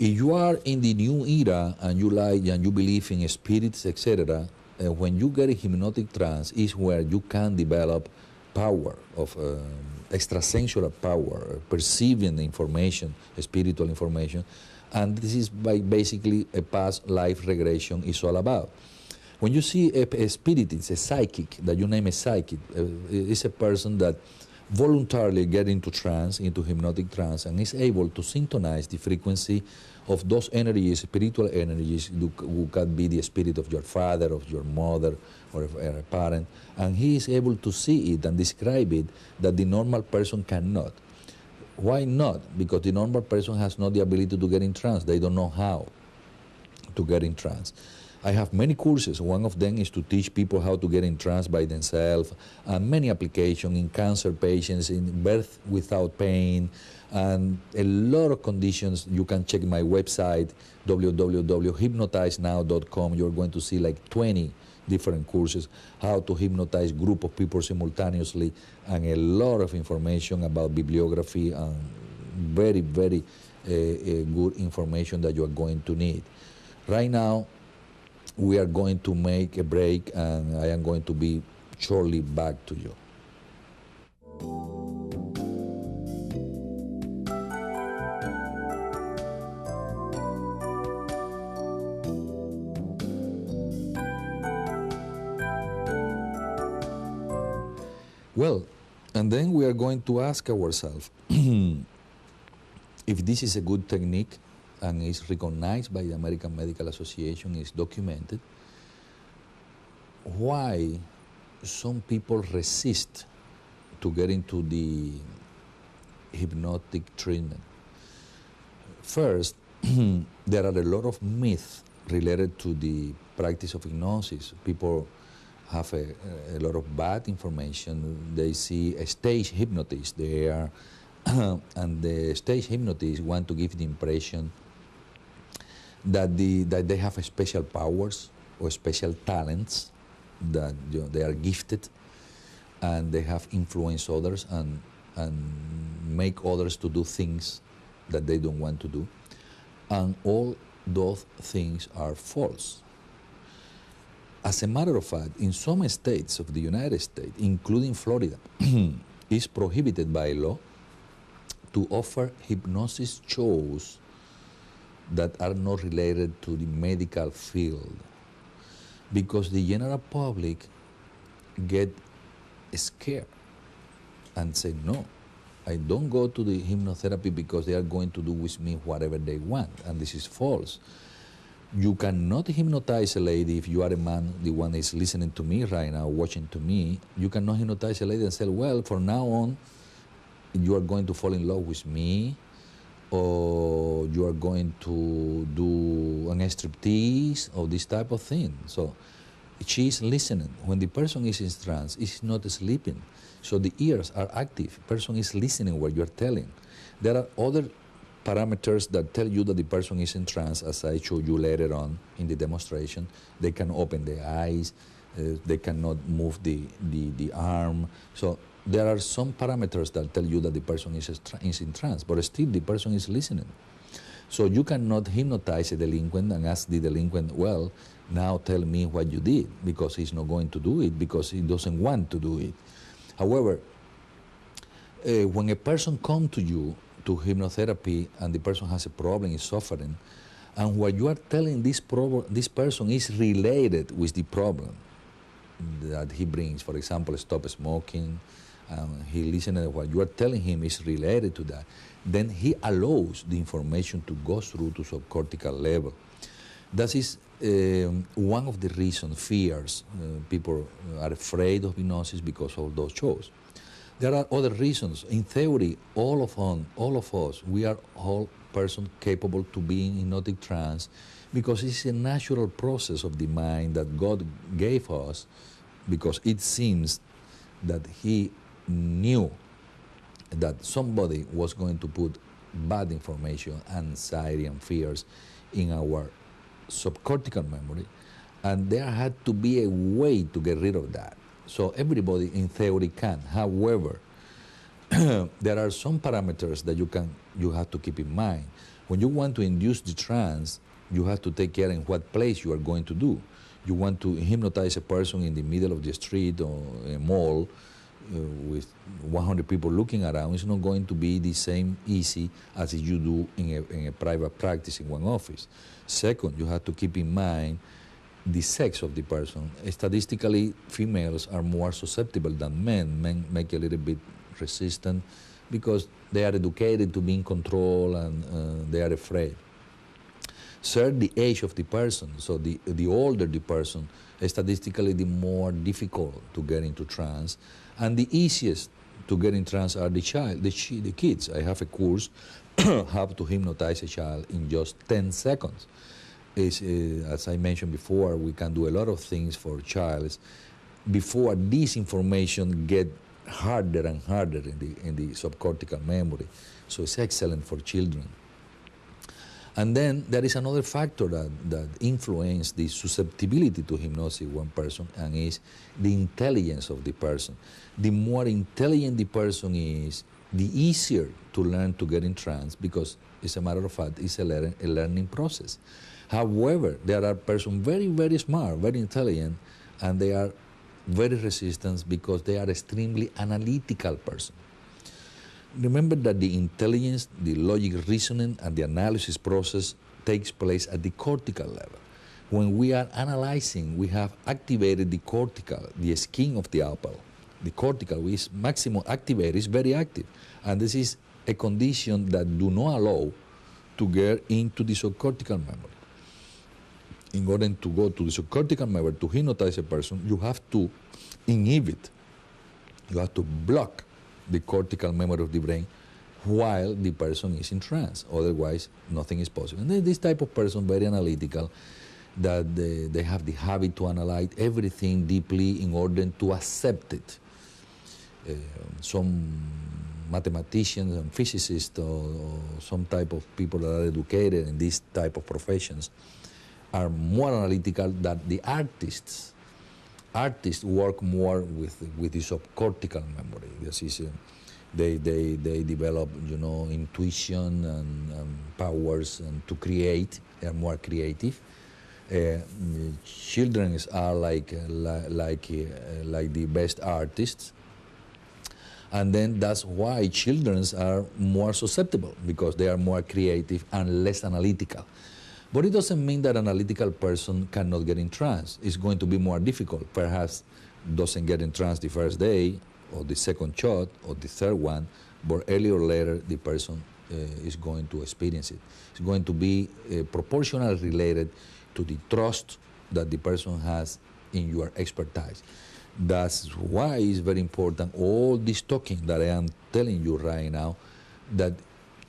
If you are in the new era and you like and you believe in spirits, etc., when you get a hypnotic trance is where you can develop power of extrasensual power, perceiving the information, spiritual information, and this is basically a past life regression is all about. When you see a spirit, it's a psychic, that you name a psychic, it's a person that voluntarily get into trance, into hypnotic trance, and is able to synchronize the frequency of those energies, spiritual energies, who can be the spirit of your father, of your mother, or a parent, and he is able to see it and describe it that the normal person cannot. Why not? Because the normal person has not the ability to get in trance. They don't know how to get in trance. I have many courses. One of them is to teach people how to get in trance by themselves, and many applications in cancer patients, in birth without pain, and a lot of conditions. You can check my website, www.hypnotizenow.com. You're going to see like 20 different courses, how to hypnotize group of people simultaneously, and a lot of information about bibliography and very, very good information that you are going to need. Right now, we are going to make a break, and I am going to be shortly back to you. Well, and then we are going to ask ourselves if this is a good technique and is recognized by the American Medical Association, is documented, why some people resist to get into the hypnotic treatment. First, there are a lot of myths related to the practice of hypnosis. People have a lot of bad information. They see a stage hypnotist there, and the stage hypnotists want to give the impression that they have special powers or special talents, that they are gifted, and they have influenced others and make others to do things that they don't want to do. And all those things are false. As a matter of fact, in some states of the United States, including Florida, it's prohibited by law to offer hypnosis shows that are not related to the medical field, because the general public get scared and say, no, I don't go to the hypnotherapy because they are going to do with me whatever they want, and this is false. You cannot hypnotize a lady. If you are a man, the one is listening to me right now, watching to me, you cannot hypnotize a lady and say, well, from now on, you are going to fall in love with me, or you are going to do an striptease, or this type of thing. So she is listening. When the person is in trance, is not sleeping. So the ears are active. Person is listening what you are telling. There are other parameters that tell you that the person is in trance, as I showed you later on in the demonstration. They can open the eyes, they cannot move the arm. So there are some parameters that tell you that the person is in trance, but still the person is listening. So you cannot hypnotize a delinquent and ask the delinquent, well, now tell me what you did, because he's not going to do it, because he doesn't want to do it. However, when a person comes to you to hypnotherapy and the person has a problem, is suffering, and what you are telling this person is related with the problem that he brings. For example, stop smoking, he listens to what you are telling him is related to that, then he allows the information to go through to subcortical level. That is one of the reasons, fears. People are afraid of hypnosis because of those shows. There are other reasons. In theory, all of us, we are all persons capable to be in hypnotic trance, because it's a natural process of the mind that God gave us, because it seems that He knew that somebody was going to put bad information, anxiety and fears in our subcortical memory, and there had to be a way to get rid of that. So everybody in theory can. However, there are some parameters that you have to keep in mind. When you want to induce the trance, you have to take care in what place you are going to do. You want to hypnotize a person in the middle of the street or a mall with 100 people looking around. It's not going to be the same easy as if you do in a private practice in one office. Second, you have to keep in mind the sex of the person. Statistically, females are more susceptible than men. Men make a little bit resistant because they are educated to be in control and they are afraid. Third, the age of the person. So the older the person, statistically the more difficult to get into trance. And the easiest to get in trance are the kids. I have a course, how to hypnotize a child in just 10 seconds. As I mentioned before, we can do a lot of things for childs before this information get harder and harder in the subcortical memory. So it's excellent for children. And then there is another factor that influences the susceptibility to hypnosis in one person, and is the intelligence of the person. The more intelligent the person is, the easier to learn to get in trance, because, as a matter of fact, it's a learning process. However, there are persons very, very smart, very intelligent, and they are very resistant because they are extremely analytical person. Remember that the intelligence, the logic reasoning, and the analysis process takes place at the cortical level. When we are analyzing, we have activated the cortical, the skin of the apple. The cortical is maximum activated, is very active. And this is a condition that do not allow to get into the subcortical memory. In order to go to the subcortical memory to hypnotize a person, you have to inhibit, you have to block the cortical memory of the brain while the person is in trance. Otherwise, nothing is possible. And this type of person, very analytical, that they have the habit to analyze everything deeply in order to accept it. Some mathematicians and physicists or some type of people that are educated in this type of professions are more analytical than the artists. Artists work more with the subcortical memory. This is, they develop, intuition and powers and to create. They are more creative. Children are like the best artists, and then that's why children are more susceptible, because they are more creative and less analytical. But it doesn't mean that an analytical person cannot get in trance. It's going to be more difficult. Perhaps doesn't get in trance the first day, or the second shot, or the third one, but earlier or later the person is going to experience it. It's going to be proportionally related to the trust that the person has in your expertise. That's why it's very important, all this talking that I am telling you right now, that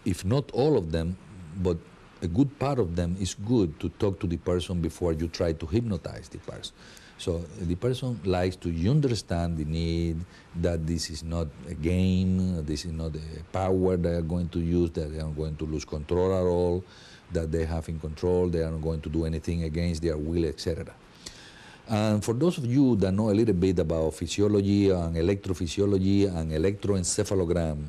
if not all of them, but a good part of them, is good to talk to the person before you try to hypnotize the person. So the person likes to understand the need, that this is not a game, this is not a power they are going to use, that they are going to lose control at all, that they have in control, they are not going to do anything against their will, etc. And for those of you that know a little bit about physiology and electrophysiology and electroencephalogram,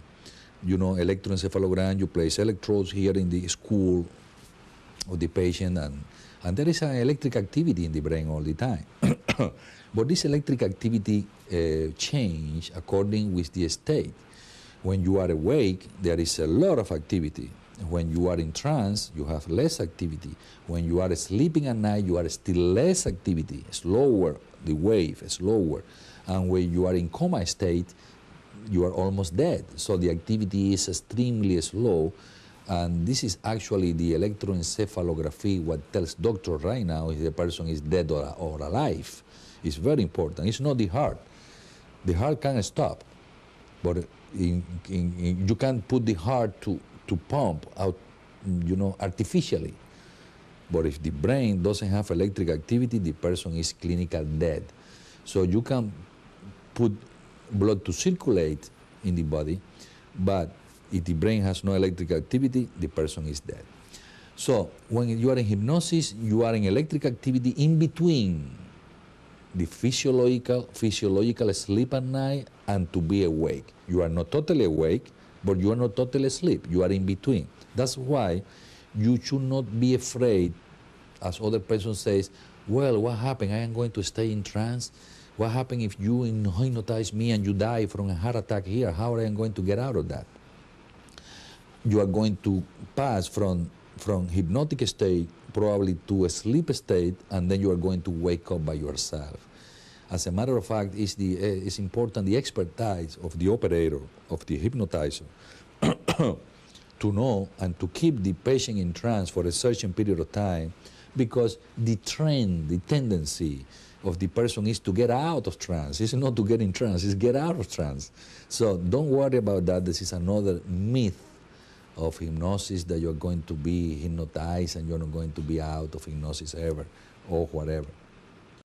electroencephalogram, you place electrodes here in the skull of the patient, and there is an electric activity in the brain all the time. But this electric activity change according with the state. When you are awake, there is a lot of activity. When you are in trance, you have less activity. When you are sleeping at night, you are still less activity, slower, the wave is slower. And when you are in coma state, you are almost dead. So the activity is extremely slow. And this is actually the electroencephalography, what tells doctor right now if the person is dead or alive. It's very important. It's not the heart. The heart can stop, but you can't put the heart to pump out, artificially. But if the brain doesn't have electric activity, the person is clinical dead. So you can put blood to circulate in the body, but if the brain has no electric activity, the person is dead. So when you are in hypnosis, you are in electric activity in between the physiological sleep at night and to be awake. You are not totally awake, but you are not totally asleep. You are in between. That's why You should not be afraid, as other person says, well, what happened? I am going to stay in trance. What happened if you hypnotize me and you die from a heart attack here? How am I going to get out of that? You are going to pass from hypnotic state probably to a sleep state, and then you are going to wake up by yourself. As a matter of fact, it's important the expertise of the operator, of the hypnotizer, to know and to keep the patient in trance for a certain period of time, because the trend, the tendency of the person is to get out of trance. It's not to get in trance, it's get out of trance. So don't worry about that. This is another myth of hypnosis, that you're going to be hypnotized and you're not going to be out of hypnosis ever, or whatever.